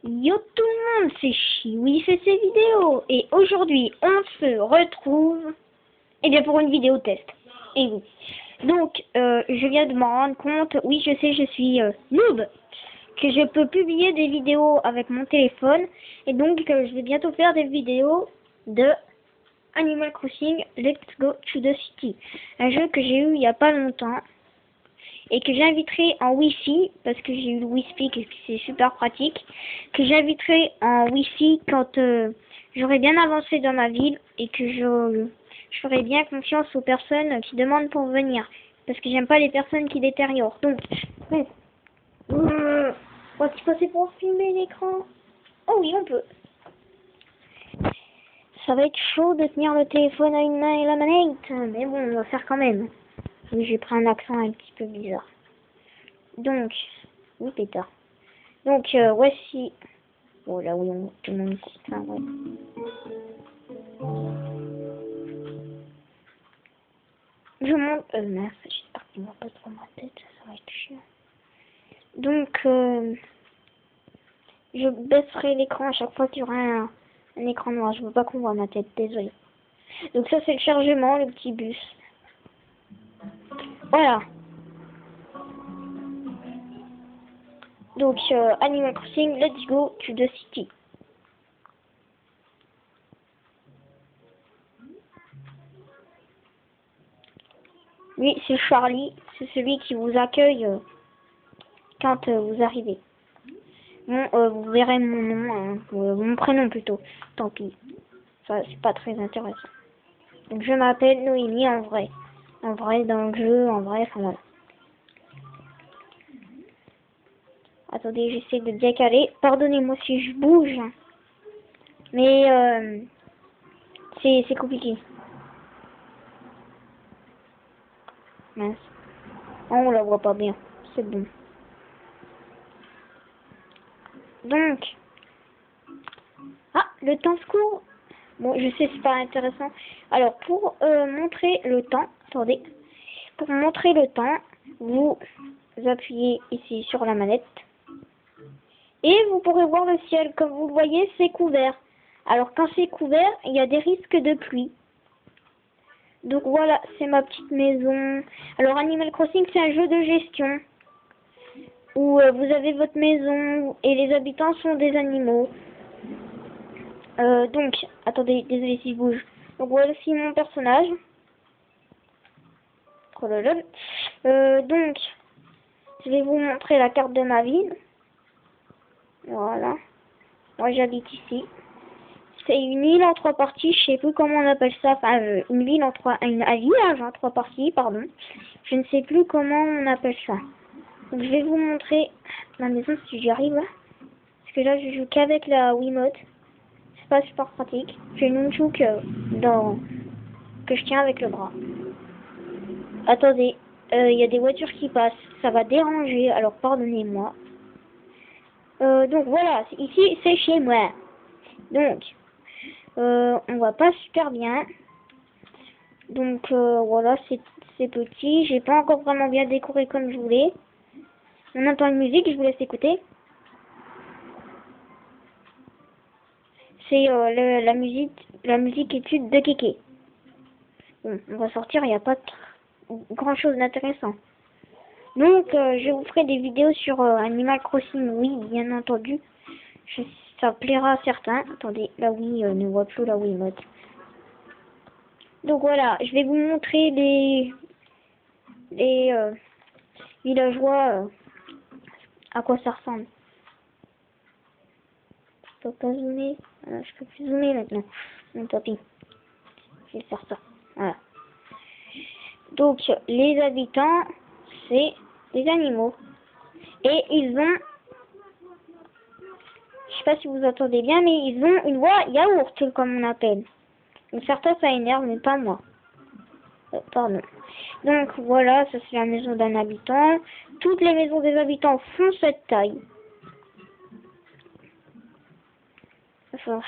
Yo tout le monde, c'est Chiwi fait ses vidéos et aujourd'hui on se retrouve pour une vidéo test. Et oui. Donc je viens de m'en rendre compte, oui je sais je suis noob, que je peux publier des vidéos avec mon téléphone et donc je vais bientôt faire des vidéos de Animal Crossing Let's Go to the City. Un jeu que j'ai eu il y a pas longtemps et que j'inviterai en Wi-Fi, parce que j'ai eu le Wi-Fi et que c'est super pratique, que j'inviterai en Wi-Fi quand j'aurai bien avancé dans ma ville et que je ferai bien confiance aux personnes qui demandent pour venir, parce que j'aime pas les personnes qui détériorent. Donc, bref. On va passer pour filmer l'écran. Oh oui, on peut. Ça va être chaud de tenir le téléphone à une main et la manette, mais bon, on va faire quand même. Oui, j'ai pris un accent un petit peu bizarre. Donc, oui, pétard. Donc, voici. Oh là, oui, tout le monde. Enfin, ouais. Je monte. Mince, j'espère qu'il ne va pas trop ma tête, ça va être chiant. Donc, je baisserai l'écran à chaque fois qu'il y aura un écran noir. Je veux pas qu'on voit ma tête, désolé. Donc, ça, c'est le chargement, le petit bus. Voilà. Donc, Animal Crossing, Let's Go to the City. Oui, c'est Charlie, c'est celui qui vous accueille quand vous arrivez. Bon, vous verrez mon nom, hein, mon prénom plutôt, tant pis. Ça, c'est pas très intéressant. Donc, je m'appelle Noémie en vrai. En vrai, dans le jeu, en vrai, enfin voilà. Attendez, j'essaie de décaler. Pardonnez-moi si je bouge. Mais c'est compliqué. Mince. Oh, on la voit pas bien. C'est bon. Donc. Ah, le temps se court. Bon, je sais, c'est pas intéressant. Alors, pour montrer le temps, attendez. Pour montrer le temps, vous appuyez ici sur la manette. Et vous pourrez voir le ciel. Comme vous le voyez, c'est couvert. Alors, quand c'est couvert, il y a des risques de pluie. Donc voilà, c'est ma petite maison. Alors, Animal Crossing, c'est un jeu de gestion. Où vous avez votre maison et les habitants sont des animaux. Donc, attendez, désolé si je bouge. Donc, voici mon personnage. Oh là là. Donc, je vais vous montrer la carte de ma ville. Voilà. Moi, j'habite ici. C'est une île en 3 parties, je sais plus comment on appelle ça. Enfin, une ville en 3... un village en 3 parties, pardon. Je ne sais plus comment on appelle ça. Donc, je vais vous montrer ma maison si j'y arrive. Parce que là, je joue qu'avec la Wiimote. C'est pas super pratique. J'ai une Nunchuk que je tiens avec le bras. Attendez, il y a des voitures qui passent. Ça va déranger, alors pardonnez-moi. Donc voilà, ici c'est chez moi. Donc, on voit pas super bien. Donc voilà, c'est petit. J'ai pas encore vraiment bien décoré comme je voulais. On entend une musique, je vous laisse écouter. C'est la musique étude de Kéké. Bon, on va sortir, il n'y a pas grand chose d'intéressant. Donc, je vous ferai des vidéos sur Animal Crossing, oui, bien entendu. Ça plaira à certains. Attendez, la Wii ne voit plus la Wiimote. Donc voilà, je vais vous montrer les villageois, à quoi ça ressemble. Je peux pas zoomer. Je peux plus zoomer maintenant. Non, tant pis. Je vais faire ça. Voilà. Donc, les habitants, c'est des animaux. Et ils ont... Je sais pas si vous entendez bien, mais ils ont une voix yaourt, comme on appelle. Donc, certains, ça énerve, mais pas moi. Pardon. Donc, voilà, ça c'est la maison d'un habitant. Toutes les maisons des habitants font cette taille. Enfin...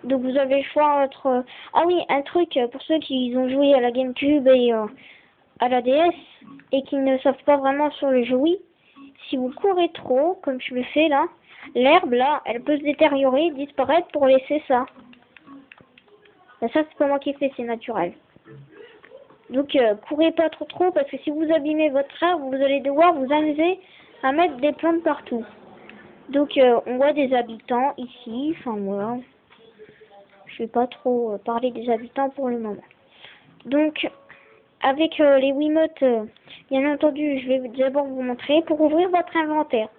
Donc vous avez le choix entre... Ah oui, un truc pour ceux qui ont joué à la GameCube et à la DS et qui ne savent pas vraiment sur le jeu Wii, si vous courez trop, comme je le fais là, l'herbe là, elle peut se détériorer, disparaître pour laisser ça. Ben, ça, c'est pas moi qui fais, c'est naturel. Donc, courez pas trop parce que si vous abîmez votre herbe, vous allez devoir vous amuser à mettre des plantes partout. Donc, on voit des habitants ici. Enfin, voilà. Je vais pas trop parler des habitants pour le moment. Donc, avec les Wiimotes, bien entendu, je vais d'abord vous montrer. Pour ouvrir votre inventaire,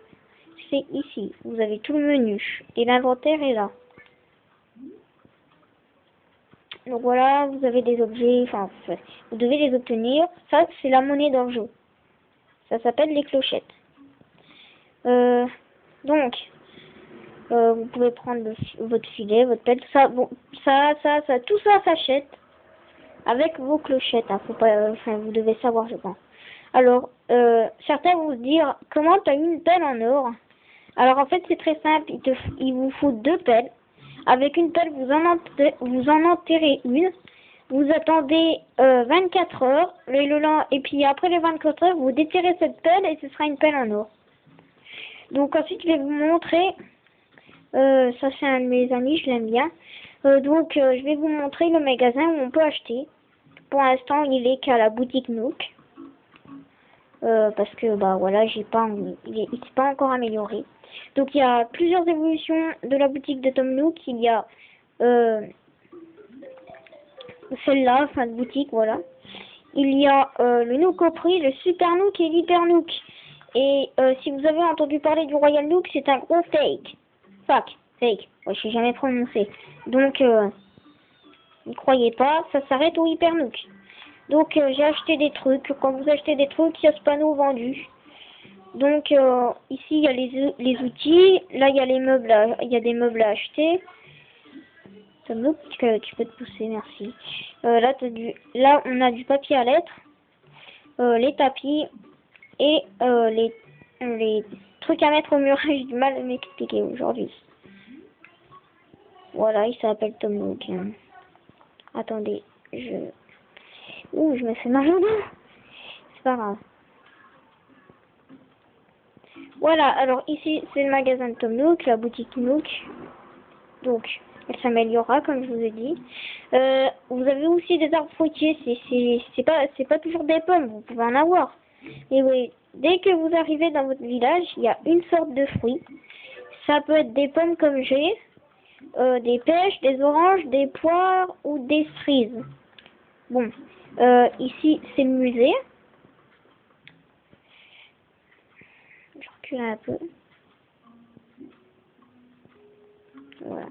c'est ici. Vous avez tout le menu. Et l'inventaire est là. Donc voilà, vous avez des objets, enfin, vous devez les obtenir. Ça, c'est la monnaie dans le jeu. Ça s'appelle les clochettes. Donc, vous pouvez prendre votre filet, votre pelle, tout ça. Bon, tout ça s'achète avec vos clochettes. Hein, faut pas, enfin, vous devez savoir, je pense. Alors, certains vont se dire, comment tu as une pelle en or? Alors, en fait, c'est très simple. Il vous faut 2 pelles. Avec une pelle, vous en enterrez une. Vous attendez 24 heures, et puis après les 24 heures, vous déterrez cette pelle et ce sera une pelle en or. Donc ensuite, je vais vous montrer, ça c'est un de mes amis, je l'aime bien. Je vais vous montrer le magasin où on peut acheter. Pour l'instant, il est qu'à la boutique Nook. Parce que, bah voilà, il s'est pas encore amélioré. Donc il y a plusieurs évolutions de la boutique de Tom Nook. Il y a celle-là, fin de boutique, voilà. Il y a le Nook au prix, le Super Nook et l'Hyper Nook. Et si vous avez entendu parler du Royal Nook, c'est un gros fake. Fake. Ouais, je sais jamais prononcé. Donc, ne croyez pas, ça s'arrête au Hyper Nook. Donc, j'ai acheté des trucs. Quand vous achetez des trucs, il y a ce panneau vendu. Donc, ici, il y a les outils. Là, il y a les meubles, il y a des meubles à acheter. Tu peux te pousser, merci. Là, on a du papier à lettres, les tapis et les trucs à mettre au mur. J'ai du mal à m'expliquer aujourd'hui. Voilà, il s'appelle Tom Nook. Attendez, je me fais mal au dos. C'est pas grave. Voilà, alors ici, c'est le magasin de Tom Nook, la boutique Nook. Donc, elle s'améliorera, comme je vous ai dit. Vous avez aussi des arbres fruitiers. C'est pas toujours des pommes, vous pouvez en avoir. Mais oui, dès que vous arrivez dans votre village, il y a une sorte de fruit. Ça peut être des pommes comme j'ai, des pêches, des oranges, des poires ou des cerises. Bon, ici, c'est le musée. Je recule un peu. Voilà.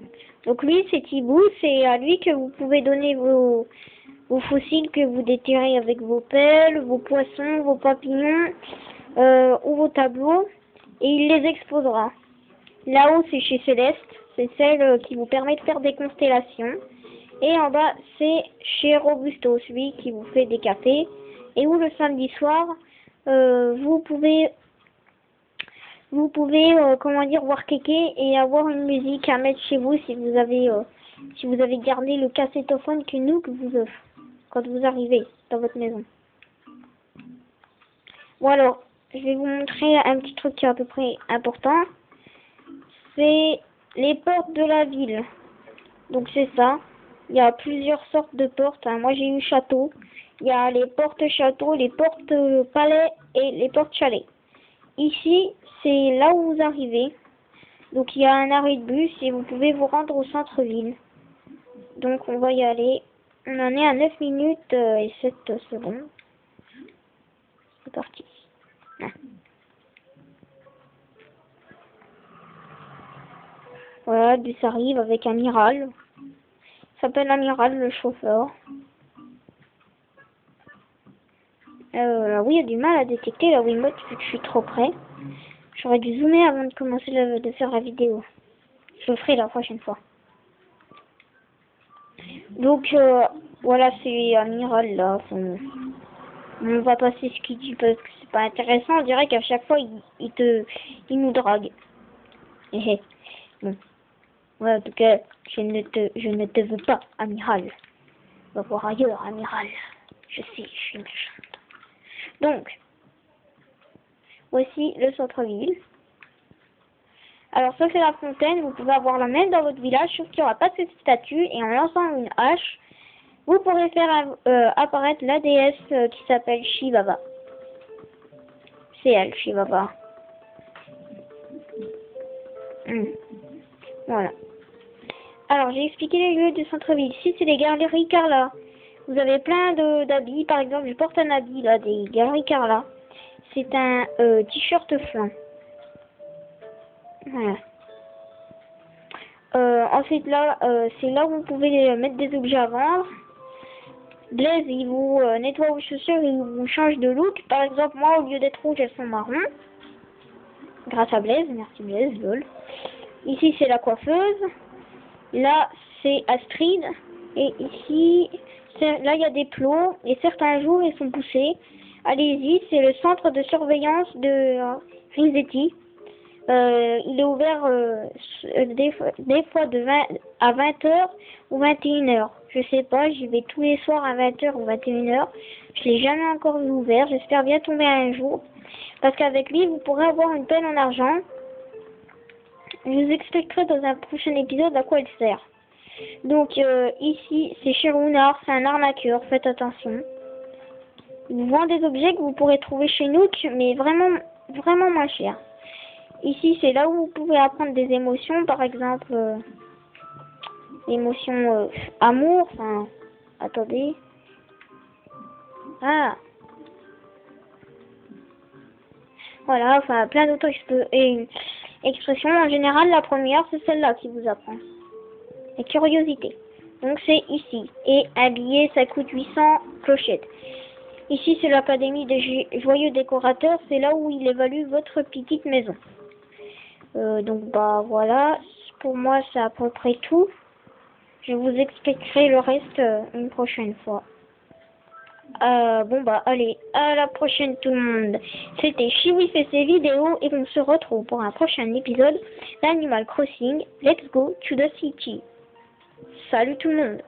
Donc lui, c'est Thibaut, c'est à lui que vous pouvez donner vos fossiles que vous déterrez avec vos pelles, vos poissons, vos papillons ou vos tableaux, et il les exposera. Là-haut, c'est chez Céleste, c'est celle qui vous permet de faire des constellations. Et en bas, c'est chez Robusto, celui qui vous fait des cafés, et où le samedi soir, vous pouvez comment dire, voir kéké et avoir une musique à mettre chez vous si vous avez gardé le cassettophone que Nook vous offre quand vous arrivez dans votre maison. Bon alors, je vais vous montrer un petit truc qui est à peu près important. C'est les portes de la ville. Donc c'est ça. Il y a plusieurs sortes de portes. Hein. Moi j'ai eu château. Il y a les portes château, les portes palais et les portes chalet. Ici, c'est là où vous arrivez. Donc il y a un arrêt de bus et vous pouvez vous rendre au centre-ville. Donc on va y aller. On en est à 9 minutes et 7 secondes. C'est parti. Ah. Voilà, le bus arrive avec Amiral. Il s'appelle Amiral, le chauffeur. Oui, il y a du mal à détecter la Wiimote vu que je suis trop près. J'aurais dû zoomer avant de commencer de faire la vidéo. Je le ferai la prochaine fois. Donc, voilà, c'est Amiral là. On va passer ce qu'il dit parce que c'est pas intéressant. On dirait qu'à chaque fois, il nous drague. Bon. Ouais, en tout cas, je ne te veux pas, Amiral. Va voir ailleurs, Amiral. Je sais, je suis méchante. Donc, Voici le centre-ville. Alors ça c'est la fontaine, vous pouvez avoir la même dans votre village, sauf qu'il n'y aura pas de cette statue, et en lançant une hache, vous pourrez faire apparaître la déesse qui s'appelle Shivava. C'est elle, Shivava. Voilà. Alors j'ai expliqué les lieux du centre-ville. Ici c'est les galeries Carla. Vous avez plein d'habits, par exemple je porte un habit là, des galeries Carla. C'est un t-shirt flan. Voilà. Ensuite là, c'est là où vous pouvez mettre des objets à vendre. Blaise, il vous nettoie vos chaussures et il vous change de look. Par exemple, moi, au lieu d'être rouge, elles sont marron. Grâce à Blaise, merci Blaise, lol. Ici, c'est la coiffeuse. Là, c'est Astrid. Et ici, là, il y a des plots. Et certains jours, ils sont poussés. Allez-y, c'est le centre de surveillance de Rizetti. Il est ouvert des fois de 20 à 20h ou 21h. Je sais pas, j'y vais tous les soirs à 20h ou 21h. Je l'ai jamais encore vu ouvert. J'espère bien tomber un jour. Parce qu'avec lui, vous pourrez avoir une pelle en argent. Je vous expliquerai dans un prochain épisode à quoi elle sert. Donc ici, c'est chez Runard, c'est un arnaqueur, faites attention. Il vous vend des objets que vous pourrez trouver chez Nook, mais vraiment, vraiment moins cher. Ici, c'est là où vous pouvez apprendre des émotions, par exemple, l'émotion amour, enfin, attendez. Ah. Voilà, enfin, plein d'autres expressions. En général, la première, c'est celle-là qui vous apprend. La curiosité. Donc, c'est ici. Et un billet, ça coûte 800 clochettes. Ici, c'est l'académie des joyeux décorateurs. C'est là où il évalue votre petite maison. Donc bah voilà, pour moi c'est à peu près tout. Je vous expliquerai le reste une prochaine fois. Bon bah allez, à la prochaine tout le monde. C'était Chiwi fait ses vidéos et on se retrouve pour un prochain épisode d'Animal Crossing. Let's go to the city. Salut tout le monde.